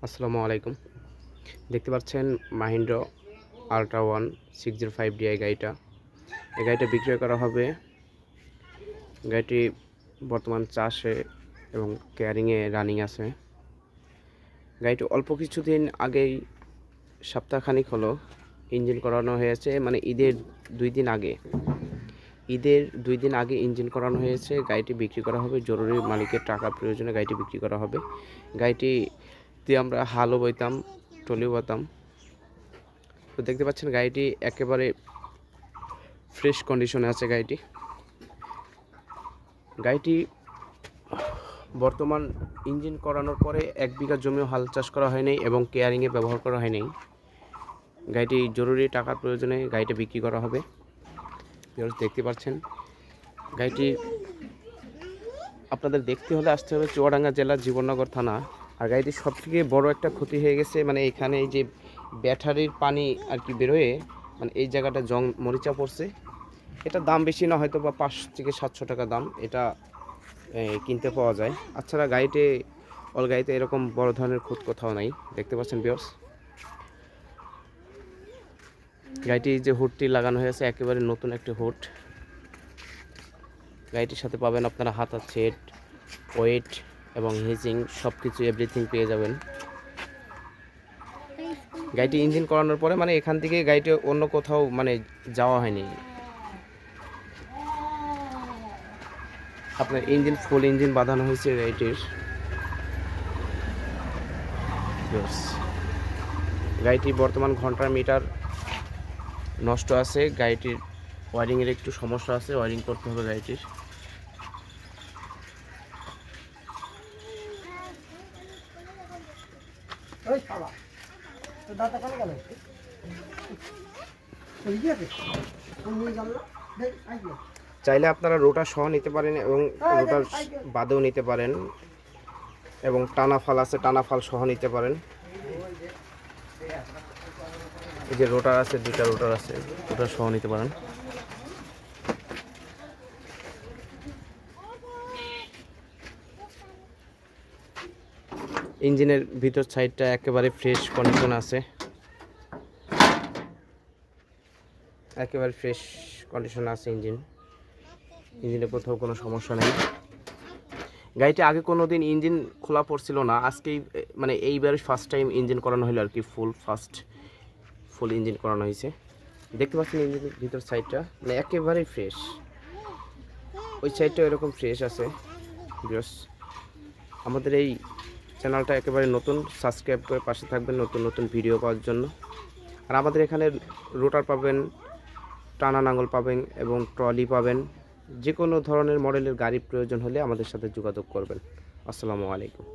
আসসালামু আলাইকুম। দেখতে পাচ্ছেন মাহিন্দ্রা আল্ট্রা 1 605 DI গাড়িটা। এই গাড়িটা বিক্রয় করা হবে। গাড়িটি বর্তমান চাষে এবং কেয়ারিংয়ে রানিং আছে। গাড়িটি অল্প কিছুদিন আগেই সপ্তাহখানিক হলো ইঞ্জিন করানো হয়েছে, মানে ঈদের 2 দিন আগে ইঞ্জিন করানো হয়েছে। গাড়িটি বিক্রি করা হবে, জরুরি মালিকের টাকার প্রয়োজনে গাড়িটি বিক্রি করা হবে। গাড়িটি দিয়ে আমরা হালও বইতাম, টলিও বইতাম। তো দেখতে পাচ্ছেন গাড়িটি একেবারে ফ্রেশ কন্ডিশনে আছে। গাড়িটি বর্তমান ইঞ্জিন করানোর পরে 1 বিঘা জমিও হাল চাষ করা হয়নি এবং কেয়ারিংয়ে ব্যবহার করা হয়নি। গাড়িটি জরুরি টাকার প্রয়োজনে গাড়িটা বিক্রি করা হবে। দেখতে পাচ্ছেন গাড়িটি আপনাদের দেখতে হলে আসতে হবে চুয়াডাঙ্গা জেলার জীবননগর থানা। আর গাড়িটির সবথেকে বড় একটা ক্ষতি হয়ে গেছে, মানে এখানে এই যে ব্যাটারির পানি আর কি বেরোয়, মানে এই জায়গাটা জং মরিচা পড়ছে। এটা দাম বেশি না, হয়তো বা 500 থেকে 700 টাকা দাম এটা কিনতে পাওয়া যায়। আচ্ছা, গাড়িতে এরকম বড় ধরনের খুঁত কোথাও নাই। দেখতে পাচ্ছেন ভিউয়ার্স, গাড়িটি যে হুডটি লাগানো হয়েছে একেবারে নতুন একটি হুড। গাড়িটির সাথে পাবেন আপনারা হাতার সেট, ওয়েট এবং হিজিং সব কিছু এভরিথিং পেয়ে যাবেন। গাড়িটি ইঞ্জিন করানোর পরে মানে এখান থেকে গাড়িটি অন্য কোথাও মানে যাওয়া হয়নি। আপনার ফুল ইঞ্জিন বাঁধানো হয়েছে গাড়িটির। গাড়িটির বর্তমান ঘন্টার মিটার নষ্ট আছে। গাড়িটির ওয়ারিংয়ের একটু সমস্যা আছে, ওয়ারিং করতে হবে গাড়িটির। চাইলে আপনারা রোটার সহ নিতে পারেন এবং রোটার বাদেও নিতে পারেন, এবং টানা ফাল আছে, টানা ফাল সহ নিতে পারেন। এই যে রোটার আছে, 2টা রোটার আছে, রোটার সহ নিতে পারেন। ইঞ্জিনের ভিতর সাইডটা একেবারে ফ্রেশ কন্ডিশন আছে, একেবারে ফ্রেশ কন্ডিশন আছে ইঞ্জিনে কোথাও কোনো সমস্যা নেই। গাড়িটি আগে কোনো দিন ইঞ্জিন খোলা পড়ছিল না, আজকেই মানে এইবারে ফার্স্ট টাইম ইঞ্জিন করানো হলো আর কি। ফুল ইঞ্জিন করানো হয়েছে। দেখতে পাচ্ছেন ইঞ্জিনের ভিতর সাইডটা মানে একেবারে ফ্রেশ, ওই সাইডটা এরকম ফ্রেশ আছে। আমাদের এই চ্যানেলটা একেবারে নতুন, সাবস্ক্রাইব করে পাশে থাকবেন নতুন নতুন ভিডিও পাওয়ার জন্য। আর আমাদের এখানে রোটার পাবেন, টানা নাঙ্গল পাবেন এবং ট্রলি পাবেন। যে কোনো ধরনের মডেলের গাড়ির প্রয়োজন হলে আমাদের সাথে যোগাযোগ করবেন। আসসালামু আলাইকুম।